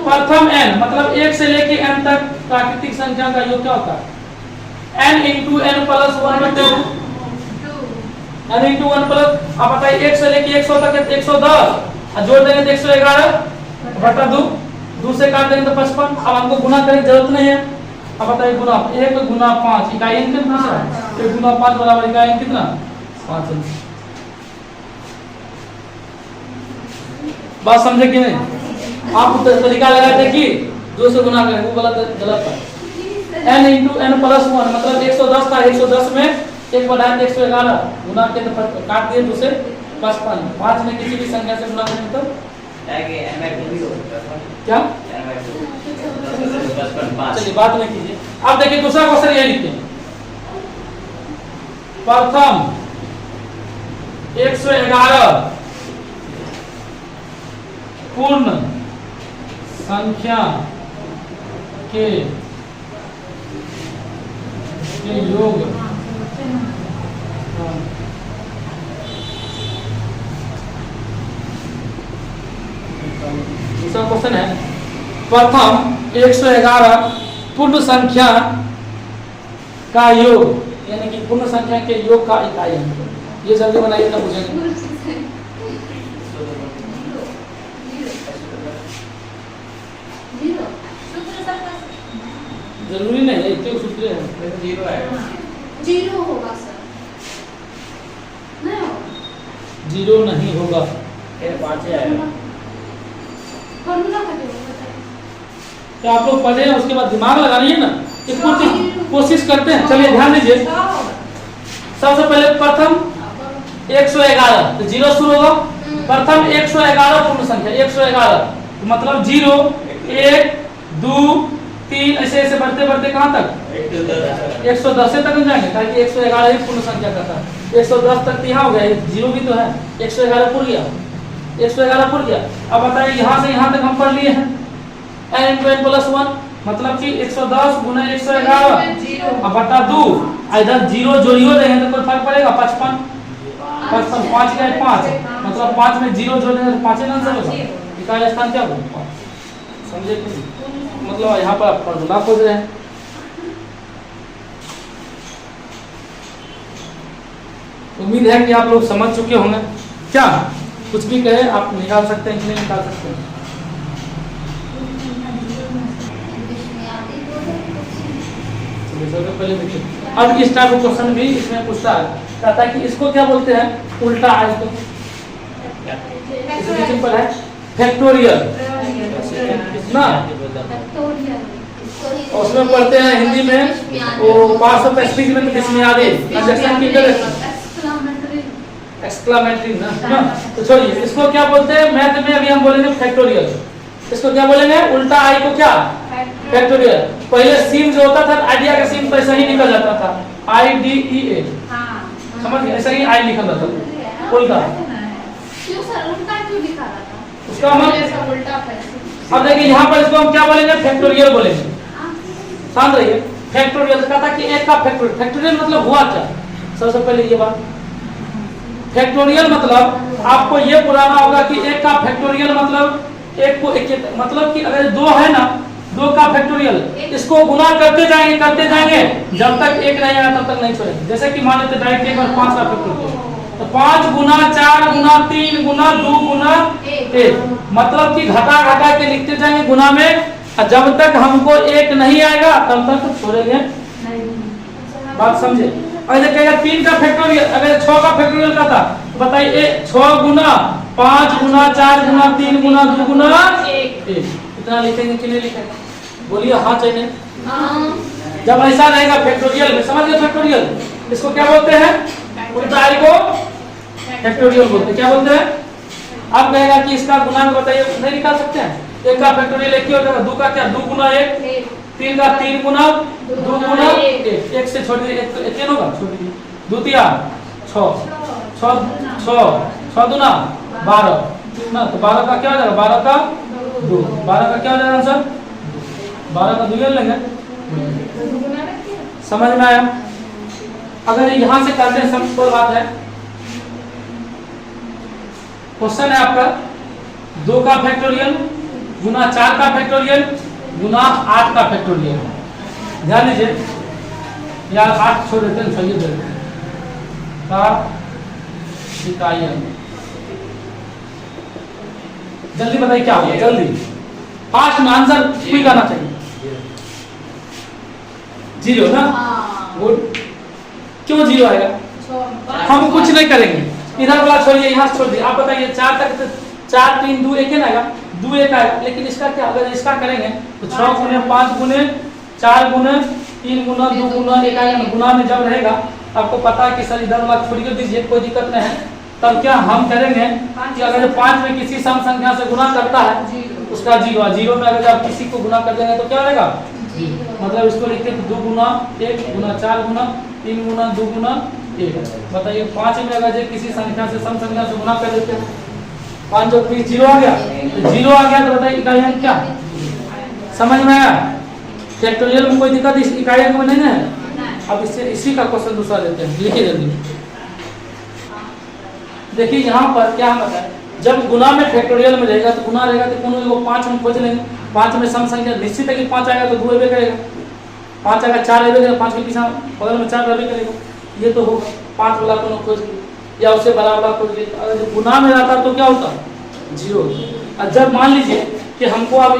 Speaker 1: प्रथम n मतलब 1 से लेके n तक प्राकृतिक संख्या का योग क्या होता है? n इंटू n प्लस 1 बटे 2 n इंटू 1 प्लस आप बताइए 1 से लेके 100 तक 110 और जोड़ देंगे तो 111 बटा 2 2 से काट देंगे तो 55। अब हमको गुना करने की जरूरत नहीं है। अब बताइए गुना 1 गुना 5 इकाई अंक कितना है? 1 गुना 5 बराबर इकाई अंक कितना? 5। बात समझे कि नहीं? आप तरीका लगाए थे कि 2 से गुना करें, वो गलत था। n इंटू n प्लस 1 मतलब 110 था, 110 में 1 बढ़ाया तो 111 गुना के तो काट दिए 2 से 55। 5 में किसी भी संख्या से गुना करें तो क्या? चलिए बात नहीं कीजिए। अब देखिए दूसरा क्वेश्चन ये लिखते हैं। प्रथम 111 पूर्ण संख्या के योग दूसरा क्वेश्चन है प्रथम 111 पूर्ण संख्या का योग यानी कि पूर्ण संख्या के योग का इकाई अंक। ये जल्दी बनाइए ना पूछेंगे। जरूरी नहीं है इतने सूत्र है।
Speaker 3: 0 है।
Speaker 2: 0 होगा सर। नहीं होगा।
Speaker 1: 0 नहीं होगा।
Speaker 3: फिर 5 आएगा।
Speaker 2: फॉर्मूला का क्या बताइए?
Speaker 1: तो आप लोग पढ़े हैं उसके बाद दिमाग लगानी है ना कि कोशिश करते हैं। चलिए ध्यान दीजिए। सबसे पहले प्रथम 111 तो 0 शुरू होगा। प्रथम 111 पूर्ण संख्या 111 मतलब 0 1 2 3 ऐसे ऐसे बढ़ते बढ़ते कहाँ तक 110 तक हम जाएंगे ताकि 111 ही पूर्ण संख्या का था। 110 तक यहाँ हो गया, 0 भी तो है। 111 पूर्ण गया, 111 पूर्ण गया। अब बताइए यहाँ से यहाँ तक हम पढ़ लिए हैं n इंटू n प्लस 1 मतलब कि 110 गुना 111 अब बटा 2 इधर 0 जोड़ियो देंगे तो कोई फर्क पड़ेगा? 55 5 का 5 मतलब 5 में 0 जोड़ देंगे तो 5 ही आंसर होगा। इकाई स्थान क्या होगा? समझे कि मतलब यहाँ पर आप फॉर्मूला खोज रहे हैं। उम्मीद है कि आप लोग समझ चुके होंगे। क्या कुछ भी कहे आप निकाल सकते हैं कि नहीं निकाल सकते हैं? सबसे पहले देखिए अब इस टाइप का क्वेश्चन भी इसमें पूछता है, कहता है कि इसको क्या बोलते हैं? उल्टा आई को सिंपल है फैक्टोरियल ना। उसमें पढ़ते हैं हिंदी में वो पार्ट्स ऑफ स्पीच में डिस्मियादी कंजक्शन की एक्सक्लेमेटरी ना। तो छोड़िए इसको क्या बोलते हैं मैथ में अभी हम बोलेंगे फैक्टोरियल। इसको क्या बोलेंगे? उल्टा आई को क्या? फैक्टोरियल। पहले सीम जो होता था आइडिया का सीम तो ऐसा ही निकल जाता था IDEA समझ गए? ऐसा ही आई लिखा जाता था उल्टा।
Speaker 2: क्यों सर उल्टा क्यों लिखा रहा था?
Speaker 1: उसका हम
Speaker 2: उल्टा।
Speaker 1: अब देखिए यहाँ पर इसको हम क्या बोलेंगे? फैक्टोरियल बोलेंगे। शांत रहिए। फैक्टोरियल का था कि एक का फैक्टोरियल। फैक्टोरियल मतलब हुआ क्या? सबसे पहले ये बात फैक्टोरियल मतलब आपको ये पुराना होगा कि एक का फैक्टोरियल मतलब एक को एक मतलब कि अगर 2 है ना 2 का फैक्टोरियल, इसको गुना करते जाएंगे जब तक 1 नहीं आया तब तक नहीं छोड़ेंगे। जैसे कि मान लेते डायरेक्ट एक बार 5 का फैक्टोरियल, तो 5 गुना 4 गुना 3 गुना 2 गुना 1, मतलब कि घटा घटा के लिखते जाएंगे गुना में, और जब तक हमको 1 नहीं आएगा तब तक छोड़ेंगे। बात समझे? अगर कहेगा 3 का फैक्टोरियल, अगर 6 का फैक्टोरियल का था तो बताइए 6 गुना 5 गुना 4 गुना 3 गुना 2 गुना 1, कितना लिखेंगे कि नहीं लिखेंगे? बोलिए हाँ चाहिए नहीं। जब ऐसा रहेगा फैक्टोरियल में, समझ गए फैक्टोरियल, इसको क्या बोलते हैं? उल्टा को फैक्टोरियल बोलते हैं। क्या बोलते हैं? अब कहेगा कि इसका गुणांक बताइए, नहीं निकाल सकते हैं? 1 का फैक्टोरियल 1 ही हो जाएगा, 2 का क्या 2 गुना 1, 3 का 3 गुना 2 गुना 1, 1 से छोड़ दीजिए, 1 होगा, छोड़ दीजिए, 2 3 6 6 दूना 12 ना, तो 12 का क्या हो जाएगा? 12 का 2, 12 का क्या हो जाएगा आंसर? 12 का 2 लेंगे। समझ में आया? अगर यहां से करते हैं, सिंपल बात है। क्वेश्चन है आपका 2 का फैक्टोरियल गुना 4 का फैक्टोरियल गुना 8 का फैक्टोरियल। ध्यान दीजिए, यार 8 छोड़ देते हैं, सही दे देते हैं का इकाइयां। जल्दी बताइए क्या होगा, जल्दी फास्ट में आंसर क्विक आना चाहिए। 0 ना, गुड। क्यों 0 आएगा? हम कुछ नहीं करेंगे, इधर वाला छोड़िए, यहाँ छोड़ दिए। आप बताइए 4 तक 4 3 2 1 आएगा, 2 1 आएगा, लेकिन इसका क्या? अगर इसका करेंगे तो 6 गुने 5 गुने 4 गुने 3 गुना 2 गुना 1 आएगा। गुना में जब रहेगा आपको पता है कि सर इधर वाला छोड़ के दीजिए, कोई दिक्कत नहीं है। तब क्या हम करेंगे कि अगर 5 में किसी सम संख्या से गुना करता है उसका 0, 0 में अगर आप किसी को गुना कर देंगे तो क्या रहेगा? मतलब इसको लिखते हैं 2 गुना 1 गुना 4 गुना 3 गुना 2 गुना 1। बताइए 5 में अगर किसी संख्या से सम संख्या से गुना कर देते हैं, 5 जो 0 आ गया, तो 0 आ गया तो बताइए इकाइयां क्या? समझ में आया? फैक्टोरियल में कोई दिक्कत इस इकाइयां में नहीं है। अब इससे इसी का क्वेश्चन दूसरा लेते हैं, लिखिए जल्दी। देखिए यहाँ पर क्या हम बताएं, जब गुना में फैक्टोरियल में रहेगा तो गुना रहेगा तो कोनो 5 हम खोज लेंगे। 5 में सम संख्या निश्चित है कि 5 आएगा तो 2 एबे करेगा, 5 आएगा 4 एबे करेगा, 5 के पीछे बगल में 4 एबे करेगा, ये तो होगा। 5 वाला कोनो खोज लिया या उससे बड़ा वाला खोज लिया। अगर गुना में रहता तो क्या होता? 0 होता। और जब मान लीजिए कि हमको अब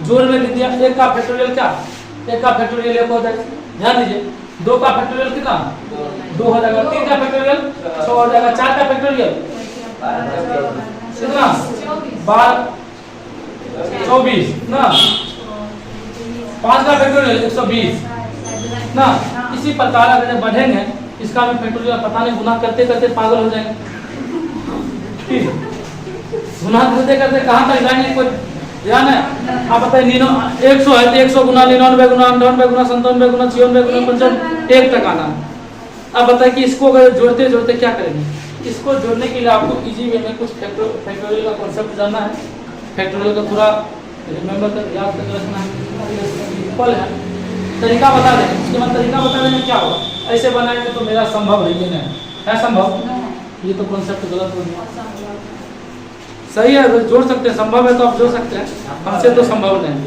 Speaker 1: जोड़ में लिख दिया 1 का फैक्टोरियल क्या? 1 का फैक्टोरियल 1 हो जाएगा। ध्यान दीजिए 2 का फैक्टोरियल कितना? 2 हो जाएगा। 3 का फैक्टोरियल 6 हो जाएगा। 4 का फैक्टोरियल कितना? 12 24 ना। 5 का फैक्टोरियल 120 ना। इसी प्रकार अगर बढ़ेंगे इसका भी फैक्टोरियल पता नहीं, गुना करते करते पागल हो जाएंगे। गुना करते करते कहाँ तक जाएंगे कोई ध्यान है? आप बताइए 100 है तो 100 गुना 99 गुना 98 गुना 97 गुना 96 गुना 55 1 तक आना। अब बताइए कि इसको अगर जोड़ते जोड़ते क्या करेंगे? इसको जोड़ने के लिए आपको इजी वे में कुछ फैक्टोरियल का कॉन्सेप्ट जानना है। फैक्टोरियल का पूरा रिमेंबर कर याद कर रखना है। सिंपल है, तरीका बता दें, उसके बाद तरीका बता देंगे क्या होगा। ऐसे बनाएंगे तो मेरा संभव है, ये नहीं है संभव, ये तो कॉन्सेप्ट गलत हो गया। सही है, जोड़ सकते हैं, संभव है तो आप जोड़ सकते हैं, हमसे तो संभव नहीं,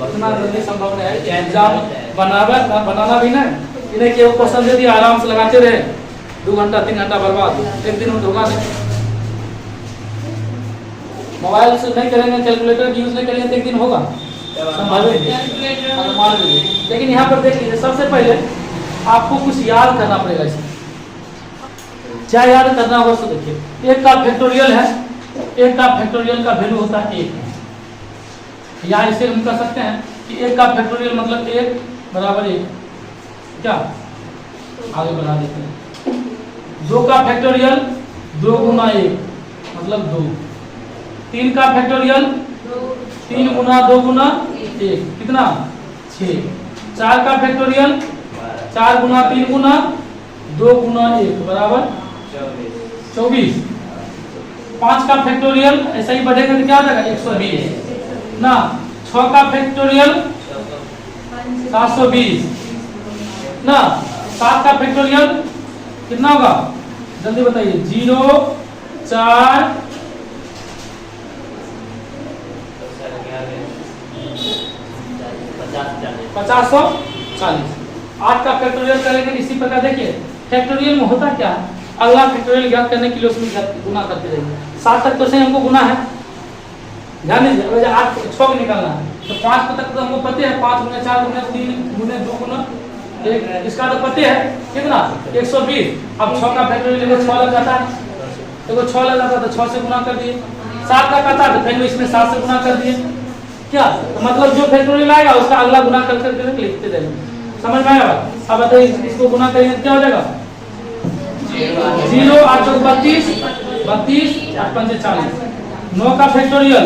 Speaker 1: इतना जल्दी संभव नहीं है। एग्जाम बनाना भी नहीं, इन्हें केवल क्वेश्चन दे दिया, आराम से लगाते रहे, 2 घंटा 3 घंटा बर्बाद, एक दिन में धोखा नहीं। मोबाइल से नहीं करेंगे, कैलकुलेटर यूज नहीं करेंगे तो एक दिन होगा संभव है। लेकिन यहाँ पर देख लीजिए, सबसे पहले आपको कुछ याद करना पड़ेगा। इसमें क्या याद करना होगा? तो देखिए 1 का फैक्टोरियल है, 1 का फैक्टोरियल का वैल्यू होता है 1। यहाँ इसे हम कह सकते हैं कि 1 का फैक्टोरियल मतलब 1 बराबर 1, क्या आगे बढ़ा देते हैं। 2 का फैक्टोरियल 2 गुना 1 मतलब 2। 3 का फैक्टोरियल 3 गुना 2 गुना 1 कितना? 6। 4 का फैक्टोरियल 4 गुना 3 गुना 2 गुना 1 बराबर 24। 5 का फैक्टोरियल ऐसा ही बढ़ेगा तो क्या हो जाएगा? 120 ना। 6 का फैक्टोरियल 720 ना। 7 का फैक्टोरियल कितना होगा? जल्दी बताइए। 0 4 50 100 40। 8 का फैक्टोरियल करेंगे इसी प्रकार। देखिए फैक्टोरियल में होता क्या है, अगला फैक्टोरियल ज्ञात करने के लिए उसमें गुना करते रहेंगे। 7 तक तो से हमको गुना है, ध्यान दीजिए। अगर 8 6 निकालना है तो 5 तक तो हमको पते है, 5 गुना 4 गुना 3 गुना 2 गुना 1, इसका तो पते है कितना 120। अब 6 का फैक्टोरियल लेकर 6 लग जाता है, देखो 6 लग जाता है तो 6 से गुना कर दिए। 7 का कहता है तो फिर इसमें 7 से गुना कर दिए। क्या तो मतलब जो फैक्टोरियल आएगा उसका अगला गुना कर करके लिखते जाएंगे। समझ में आया? अब बताइए इसको गुना करेंगे क्या हो जाएगा 0 8 चौक 32 32 8 पंजे 40। 9 का फैक्टोरियल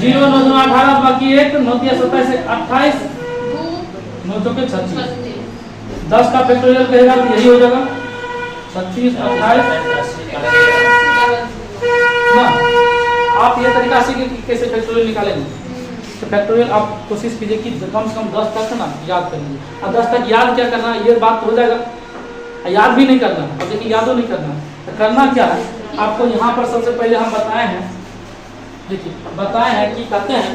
Speaker 1: 0 9 2 18 बाकी 1 9 3 27 28 9 चौके 36। 10 का फैक्टोरियल कहेगा तो यही हो जाएगा 36 28 ना। आप ये तरीका सीखिए कि कैसे फैक्टोरियल निकालेंगे। तो फैक्टोरियल आप कोशिश कीजिए कि कम से कम 10 तक ना याद कर लीजिए। अब 10 तक याद क्या करना ये बात हो जाएगा, याद भी नहीं करना। अब देखिए यादो नहीं करना तो करना क्या है, आपको यहाँ पर सबसे पहले हम बताए हैं, देखिए बताए हैं कि कहते हैं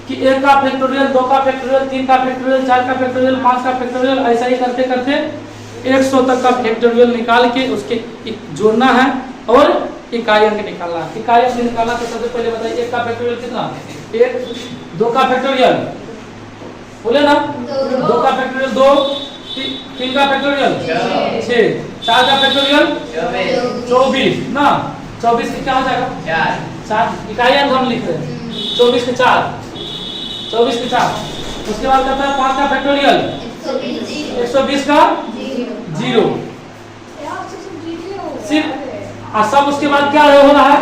Speaker 1: कि 1 का फैक्टोरियल 2 का फैक्टोरियल 3 का फैक्टोरियल 4 का फैक्टोरियल 5 का फैक्टोरियल, ऐसा ही करते करते 100 तक का फैक्टोरियल निकाल के उसके जोड़ना है और इकाई अंक निकालना है। इकाई अंक निकालना तो सबसे पहले बताइए 1 का फैक्टोरियल कितना 1, 2 का फैक्टोरियल बोले ना 2 का फैक्टोरियल 2, 3 का फैक्टोरियल 6, 4 का फैक्टोरियल 24 ना। 24 क्या हो जाएगा 4 इकाई अंक हम लिख रहे हैं 24 के 4 24 के 4। उसके बाद कहता है 5 का फैक्टोरियल 120 का 0 सिर्फ सब। उसके बाद क्या हो रहा है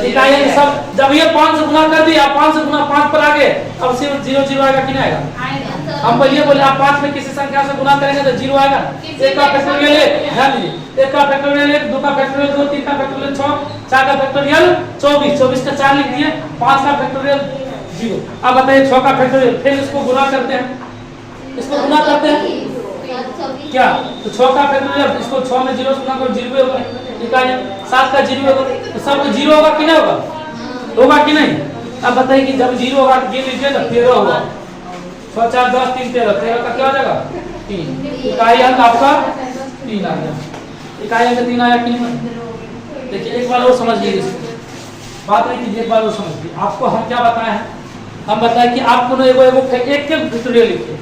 Speaker 1: इकाई अंक सब, जब ये 5 से गुना कर दिया 5 से गुना 5 पर आ गए, अब सिर्फ 0 0 आएगा कि नहीं आएगा। हम ये बोले आप 5 में किसी संख्या से गुना करेंगे तो 0 आएगा। 1 का फैक्टोरियल 1 ध्यान दीजिए 1 का फैक्टोरियल 1, 2 का फैक्टोरियल 2, 3 का फैक्टोरियल 6, 4 का फैक्टोरियल 24, 24 का 4 लिख दिए, 5 का फैक्टोरियल 0। अब बताइए 6 का फैक्टोरियल, फिर इसको गुना करते हैं, इसको गुना करते हैं क्या तो 6 का फैक्टोरियल इसको 6 में 0 से गुना करो 0 होगा इकाई। 7 का 0 होगा तो सब 0 होगा कि नहीं होगा, होगा कि नहीं। अब बताइए कि जब 0 होगा तो गिन लीजिए ना 13 होगा। 6 4 10 3 13 13 का क्या हो जाएगा 3। इकाई अंक आपका 3 आ गया। इकाई अंक 3 आया कि नहीं। देखिए एक बार और समझ लीजिए इसको, बात नहीं कीजिए एक बार और समझ लीजिए। आपको हम क्या बताए हैं, हम बताए कि आपको ना एगो एक के फैक्टोरियल लिखे,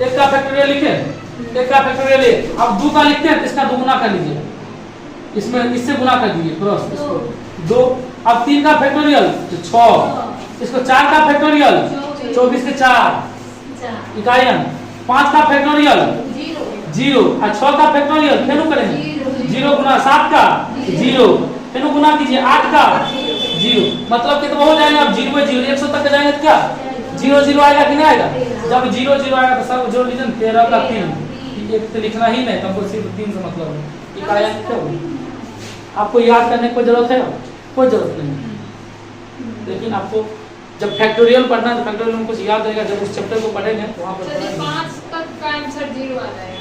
Speaker 1: 1 का फैक्टोरियल लिखे 1 का फैक्टोरियल 1, अब 2 का लिखते हैं तो इसका 2 गुना कर लीजिए, इसमें इससे गुना कर दीजिए क्रॉस इसको 2। अब 3 का फैक्टोरियल 6, इसको 4 का फैक्टोरियल 24 के 4 इकाई अंक। 5 का फैक्टोरियल 0 और 6 का फैक्टोरियल फिर करेंगे 0 गुना 7 का 0 फिर गुना कीजिए 8 का 0, मतलब कितना हो जाएगा अब 0 0 100 तक जाएंगे तो क्या 0 0 आएगा कि नहीं आएगा। जब 0 0 आएगा तो सब जोड़ लीजिए 13 का 3, एक तो लिखना ही नहीं, तुमको सिर्फ 3 से मतलब है। इकाई अंक क्या होगी आपको याद करने की कोई जरूरत है, कोई जरूरत नहीं। लेकिन आपको जब फैक्टोरियल पढ़ना है तो फैक्टोरियल में कुछ याद रहेगा, जब उस चैप्टर को पढ़ेंगे तो वहां पर
Speaker 2: 5 तक का आंसर 0 आ जाएगा।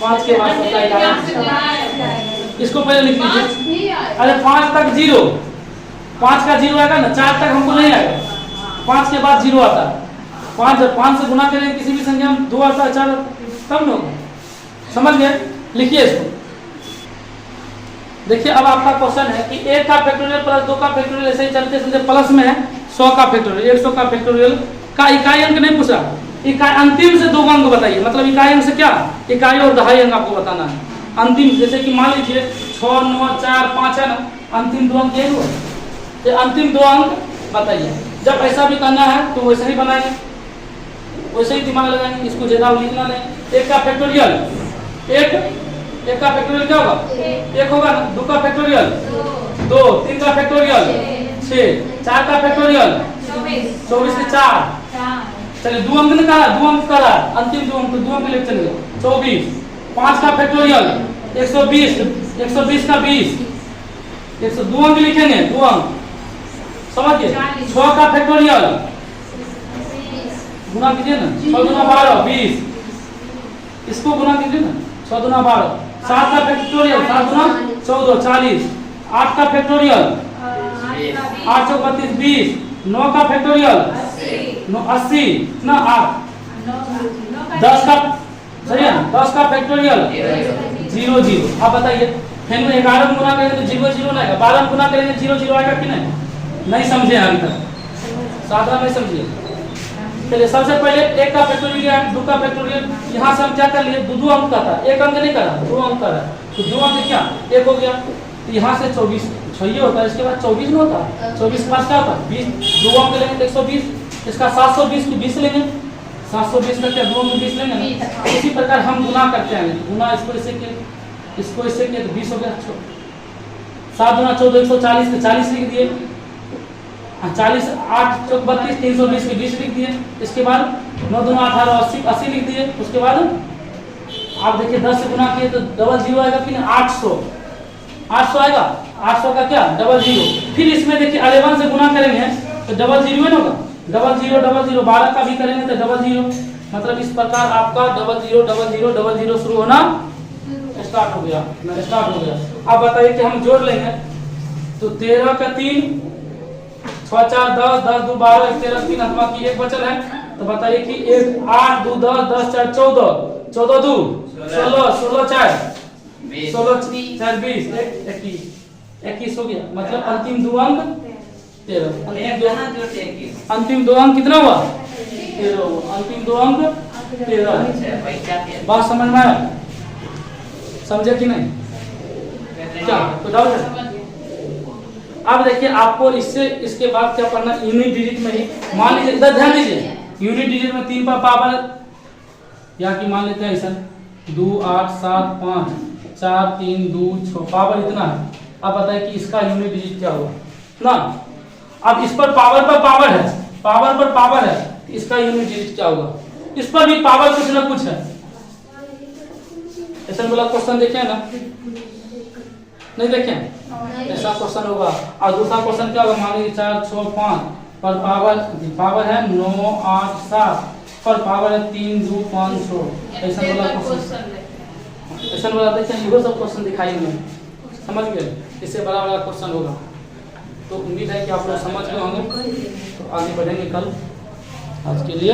Speaker 1: 5 के बाद सबका इकाई इसको पहले लिख लीजिए। अरे 5 तक 0, 5 का 0 आएगा ना, 4 तक हमको नहीं आएगा, 5 के बाद 0 आता है। 5 से गुना करेंगे किसी भी संख्या में 2 आता है 4 तब न, समझ गए। लिखिए इसको। देखिए अब आपका क्वेश्चन है कि 1 का फैक्टोरियल प्लस 2 का फैक्टोरियल ऐसे ही चलते चलते प्लस में है 100 का फैक्टोरियल। 100 का फैक्टोरियल का इकाई अंक नहीं पूछा, इकाई अंतिम से 2 अंक बताइए, मतलब इकाई अंक से क्या इकाई और दहाई अंक आपको बताना है। अंतिम जैसे कि मान लीजिए 6 9 4 5 है ना, अंतिम 2 अंक यही हुआ, ये अंतिम 2 अंक बताइए। जब ऐसा भी करना है तो वैसे ही बनाएंगे, वैसे ही दिमाग लगाएंगे, इसको ज्यादा लिखना नहीं। 1 का फैक्टोरियल 1 का फैक्टोरियल क्या होगा 1 होगा ना। 2 का फैक्टोरियल 2, 3 का फैक्टोरियल 6, 4 का फैक्टोरियल 24 के 4। चलिए 2 अंक निकाला, 2 अंक करा, अंतिम 2 अंक 2 अंक लेके चले 24। 5 का फैक्टोरियल 120, 120 का 20, 102 अंक लिखेंगे 2 अंक, समझिए। 6 का फैक्टोरियल गुना कीजिए ना, 6 गुना 12 20, इसको गुना कीजिए ना 6 गुना 12। 7 का फैक्टोरियल 7 गुना 14 40। 8 का फैक्टोरियल 8 चौक 32 20। 9 का फैक्टोरियल 80 ना 8 10 का सही है 10 का फैक्टोरियल 0 0। अब बताइए फिर में 11 में गुना करेंगे तो 0 0 आएगा, 12 में गुना करेंगे 0 0 आएगा कि नहीं समझे अभी तक, साधारण में समझिए। चलिए सबसे पहले 1 का फैक्टोरियल 2 का फैक्टोरियल, यहाँ से हम क्या कर लिए, दो अंक का था, 1 अंक नहीं करा, 2 अंक का रहा, तो 2 अंक क्या 1 हो गया, तो यहाँ से 24 6 होता है, इसके बाद 24 में होता है, 24 5 क्या होता है 20, 2 अंक लेंगे 120, इसका 720 को 20 लेंगे, 720 का क्या 2 अंक 20 लेंगे ना। इसी प्रकार हम गुना करते हैं, गुना इसको इससे किए, इसको इससे किए तो 20 हो गया, 7 गुना 14 140 के 40 लिख दिए, 40 8 चौक 32 320 के 20 लिख दिए, इसके बाद 9 दूना 18 80 लिख दिए, उसके बाद आप देखिए 10 से गुना किए तो डबल 0 आएगा कि नहीं 800 आएगा, 800 का क्या डबल 0, फिर इसमें देखिए 11 से गुना करेंगे तो डबल 0 है ना होगा, डबल 0 12 का भी करेंगे तो डबल 0, मतलब इस प्रकार आपका डबल 0 शुरू होना स्टार्ट हो गया। अब बताइए कि हम जोड़ लेंगे तो 13 का 3 6 4 10 10 2 12 13 3 अथवा की 1 बचल है, तो बताइए कि 1 8 2 10 10 4 14 14 2 16 16 4 16 4 20 21 हो गया, मतलब अंतिम 2 अंक 13, अंतिम 2 अंक कितना हुआ 13 हुआ, अंतिम 2 अंक 13। बात समझ में आया, समझे कि नहीं, क्या तो डाउट है। अब देखिए आपको इससे इसके बाद क्या पढ़ना, यूनिट डिजिट में ही मान लीजिए, इधर ध्यान दीजिए, यूनिट डिजिट में 3 पर पावर या कि मान लेते हैं ऐसा 2 8 7 5 4 3 2 6 पावर इतना है। अब बताइए कि इसका यूनिट डिजिट क्या हुआ ना, अब इस पर पावर है, पावर पर पावर है, इसका यूनिट डिजिट क्या होगा, इस पर भी पावर कुछ ना कुछ है, ऐसा वाला क्वेश्चन देखे ना, नहीं देखे, ऐसा क्वेश्चन होगा। और दूसरा क्वेश्चन क्या होगा, मान लीजिए 4 6 5 पर पावर है 9 8 7 पर पावर है 3 2 5 6, ऐसा वाला क्वेश्चन, ऐसा वाला देखिए ये सब क्वेश्चन दिखाई हमें, समझ गए, इससे बड़ा वाला क्वेश्चन होगा। तो उम्मीद है कि आप लोग समझ गए होंगे, तो आगे बढ़ेंगे कल, आज के लिए।